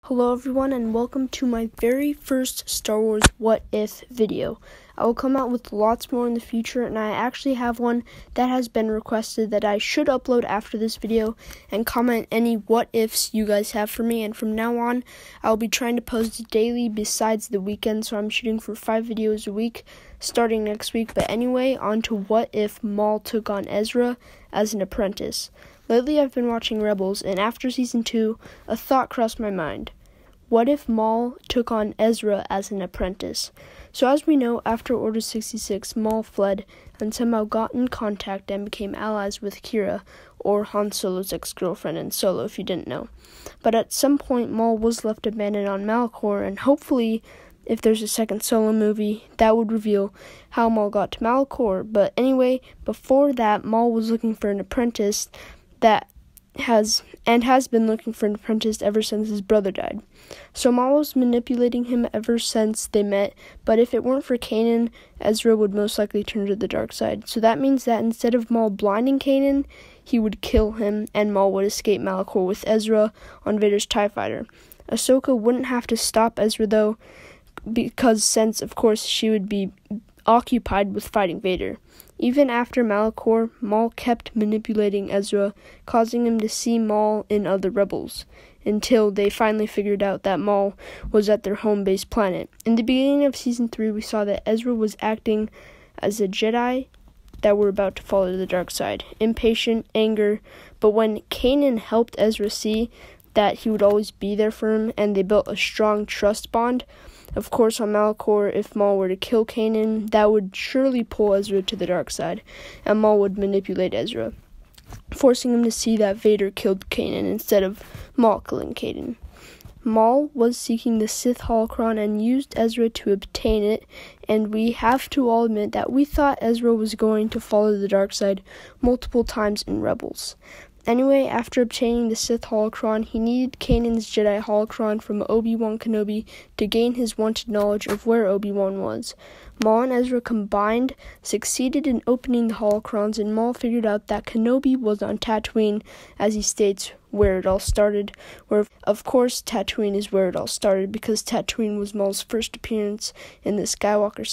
Hello everyone and welcome to my very first Star Wars What If video. I will come out with lots more in the future, and I actually have one that has been requested that I should upload after this video, and comment any what ifs you guys have for me. And from now on I'll be trying to post daily besides the weekend, so I'm shooting for 5 videos a week starting next week. But anyway, on to what if Maul took on Ezra as an apprentice. Lately I've been watching Rebels, and after season 2 a thought crossed my mind. What if Maul took on Ezra as an apprentice? So as we know, after Order 66, Maul fled and somehow got in contact and became allies with Kira, or Han Solo's ex-girlfriend in Solo, if you didn't know. But at some point, Maul was left abandoned on Malachor, and hopefully, if there's a second Solo movie, that would reveal how Maul got to Malachor. But anyway, before that, Maul was looking for an apprentice has been looking for an apprentice ever since his brother died. So Maul was manipulating him ever since they met, but if it weren't for Kanan, Ezra would most likely turn to the dark side. So that means that instead of Maul blinding Kanan, he would kill him, and Maul would escape Malachor with Ezra on Vader's TIE Fighter. Ahsoka wouldn't have to stop Ezra though, because since, of course, she would be occupied with fighting Vader. Even after Malachor, Maul kept manipulating Ezra, causing him to see Maul in other rebels, until they finally figured out that Maul was at their home base planet. In the beginning of Season 3, we saw that Ezra was acting as a Jedi that were about to fall to the dark side. Impatient, anger, but when Kanan helped Ezra see that he would always be there for him, and they built a strong trust bond. Of course, on Malachor, if Maul were to kill Kanan, that would surely pull Ezra to the dark side, and Maul would manipulate Ezra, forcing him to see that Vader killed Kanan instead of Maul killing Kanan. Maul was seeking the Sith holocron and used Ezra to obtain it, and we have to all admit that we thought Ezra was going to fall to the dark side multiple times in Rebels. Anyway, after obtaining the Sith holocron, he needed Kanan's Jedi holocron from Obi-Wan Kenobi to gain his wanted knowledge of where Obi-Wan was. Maul and Ezra combined succeeded in opening the holocrons, and Maul figured out that Kenobi was on Tatooine, as he states where it all started, where, of course, Tatooine is where it all started, because Tatooine was Maul's first appearance in the Skywalker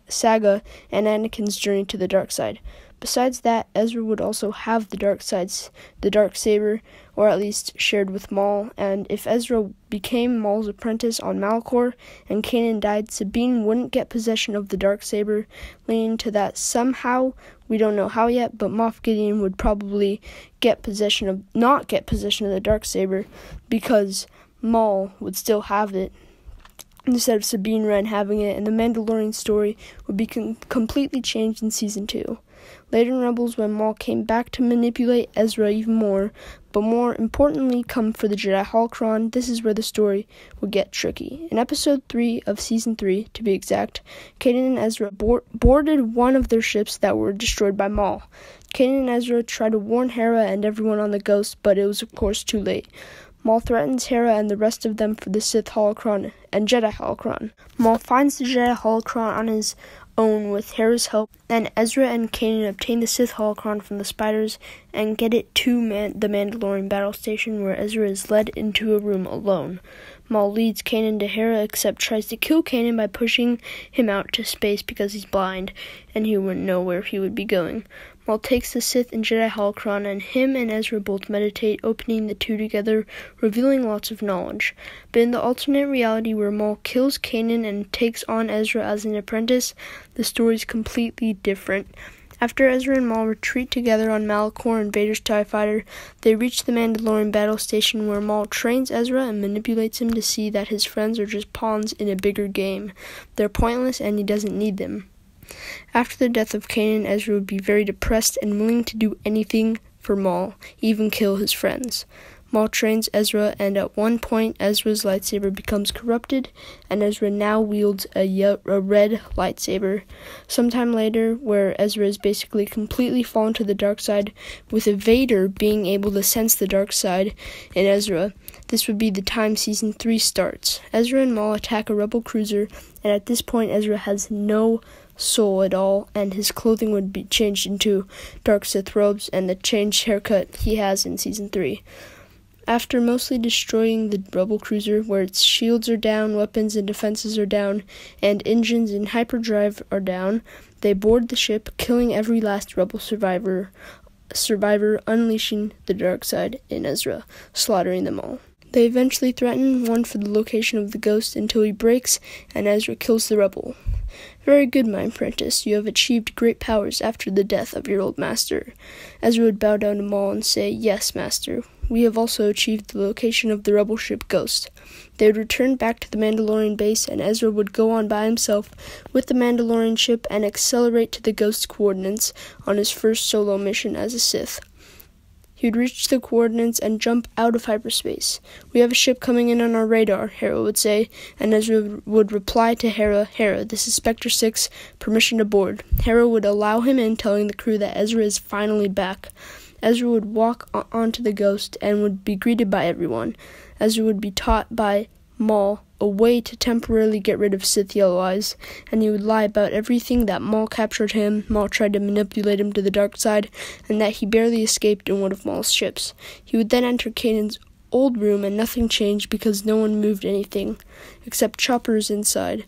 saga and Anakin's journey to the dark side. Besides that, Ezra would also have the dark saber, or at least shared with Maul, and if Ezra became Maul's apprentice on Malachor and Kanan died, Sabine wouldn't get possession of the dark saber, leading to that somehow, we don't know how yet, but Moff Gideon would probably not get possession of the dark saber, because Maul would still have it, instead of Sabine Wren having it, and the Mandalorian story would be completely changed in Season 2. Later in Rebels, when Maul came back to manipulate Ezra even more, but more importantly come for the Jedi holocron, this is where the story would get tricky. In Episode 3 of Season 3, to be exact, Kanan and Ezra boarded one of their ships that were destroyed by Maul. Kanan and Ezra tried to warn Hera and everyone on the Ghost, but it was of course too late. Maul threatens Hera and the rest of them for the Sith holocron and Jedi holocron. Maul finds the Jedi holocron on his own with Hera's help, and Ezra and Kanan obtain the Sith holocron from the spiders and get it to the Mandalorian battle station, where Ezra is led into a room alone. Maul leads Kanan to Hera, except tries to kill Kanan by pushing him out to space because he's blind and he wouldn't know where he would be going. Maul takes the Sith and Jedi holocron, and him and Ezra both meditate, opening the two together, revealing lots of knowledge. But in the alternate reality where Maul kills Kanan and takes on Ezra as an apprentice, the story's completely different. After Ezra and Maul retreat together on Malachor and Vader's TIE Fighter, they reach the Mandalorian battle station, where Maul trains Ezra and manipulates him to see that his friends are just pawns in a bigger game. They're pointless and he doesn't need them. After the death of Kanan, Ezra would be very depressed and willing to do anything for Maul, even kill his friends. Maul trains Ezra, and at one point Ezra's lightsaber becomes corrupted, and Ezra now wields a red lightsaber. Sometime later, where Ezra is basically completely fallen to the dark side, with Vader being able to sense the dark side in Ezra, this would be the time Season 3 starts. Ezra and Maul attack a rebel cruiser, and at this point Ezra has no soul at all, and his clothing would be changed into dark Sith robes and the changed haircut he has in Season 3. After mostly destroying the rebel cruiser, where its shields are down, weapons and defenses are down, and engines in hyperdrive are down, they board the ship, killing every last rebel survivor, unleashing the dark side in Ezra, slaughtering them all. They eventually threaten one for the location of the ghost until he breaks, and Ezra kills the rebel. Very good, my apprentice. You have achieved great powers after the death of your old master. Ezra would bow down to Maul and say, Yes, master. We have also achieved the location of the rebel ship Ghost. They would return back to the Mandalorian base, and Ezra would go on by himself with the Mandalorian ship and accelerate to the Ghost coordinates on his first solo mission as a Sith. He would reach the coordinates and jump out of hyperspace. We have a ship coming in on our radar, Hera would say, and Ezra would reply to Hera, this is Spectre 6, permission to board. Hera would allow him in, telling the crew that Ezra is finally back. Ezra would walk onto the Ghost and would be greeted by everyone. Ezra would be taught by Maul a way to temporarily get rid of Sith Yellow Eyes, and he would lie about everything that Maul captured him, Maul tried to manipulate him to the dark side, and that he barely escaped in one of Maul's ships. He would then enter Kanan's old room, and nothing changed because no one moved anything, except Chopper's inside,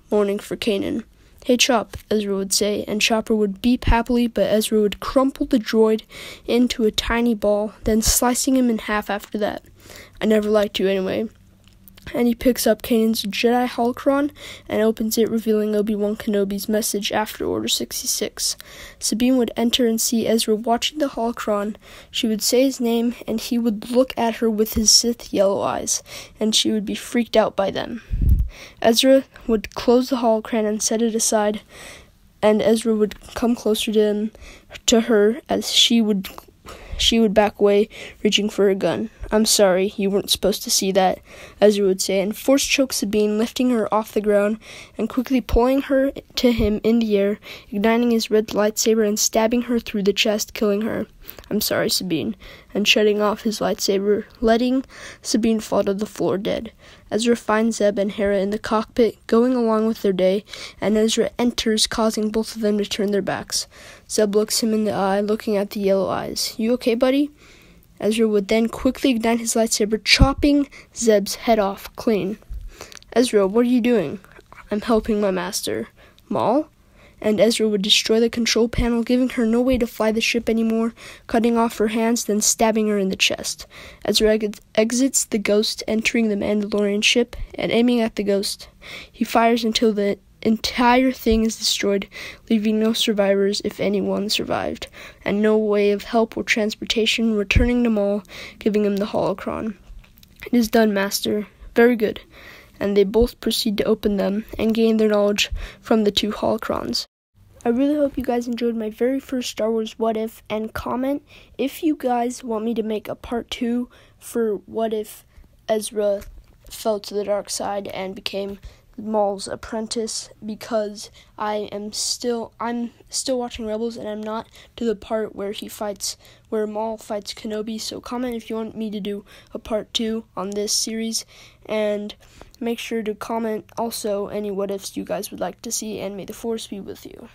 mourning for Kanan. Hey Chop, Ezra would say, and Chopper would beep happily, but Ezra would crumple the droid into a tiny ball, then slicing him in half after that. I never liked you anyway. And he picks up Kanan's Jedi holocron and opens it, revealing Obi-Wan Kenobi's message after Order 66. Sabine would enter and see Ezra watching the holocron. She would say his name, and he would look at her with his Sith yellow eyes, and she would be freaked out by them. Ezra would close the holocron and set it aside, and Ezra would come closer to her as she would back away, reaching for her gun. I'm sorry, you weren't supposed to see that, Ezra would say, and force choke Sabine, lifting her off the ground and quickly pulling her to him in the air, igniting his red lightsaber and stabbing her through the chest, killing her. I'm sorry, Sabine, and shutting off his lightsaber, letting Sabine fall to the floor dead. Ezra finds Zeb and Hera in the cockpit, going along with their day, and Ezra enters, causing both of them to turn their backs. Zeb looks him in the eye, looking at the yellow eyes. You okay, buddy? Ezra would then quickly ignite his lightsaber, chopping Zeb's head off clean. Ezra, what are you doing? I'm helping my master. Maul? And Ezra would destroy the control panel, giving her no way to fly the ship anymore, cutting off her hands, then stabbing her in the chest. Ezra exits the Ghost, entering the Mandalorian ship, and aiming at the Ghost. He fires until the entire thing is destroyed, leaving no survivors, if anyone survived, and no way of help or transportation, returning to Maul, giving him the holocron. It is done, Master. Very good. And they both proceed to open them and gain their knowledge from the two holocrons. I really hope you guys enjoyed my very first Star Wars What If, and comment if you guys want me to make a part 2 for what if Ezra fell to the dark side and became Maul's apprentice, because I'm still watching Rebels, and I'm not to the part where Maul fights Kenobi. So comment if you want me to do a part 2 on this series, and make sure to comment also any what ifs you guys would like to see, and may the Force be with you.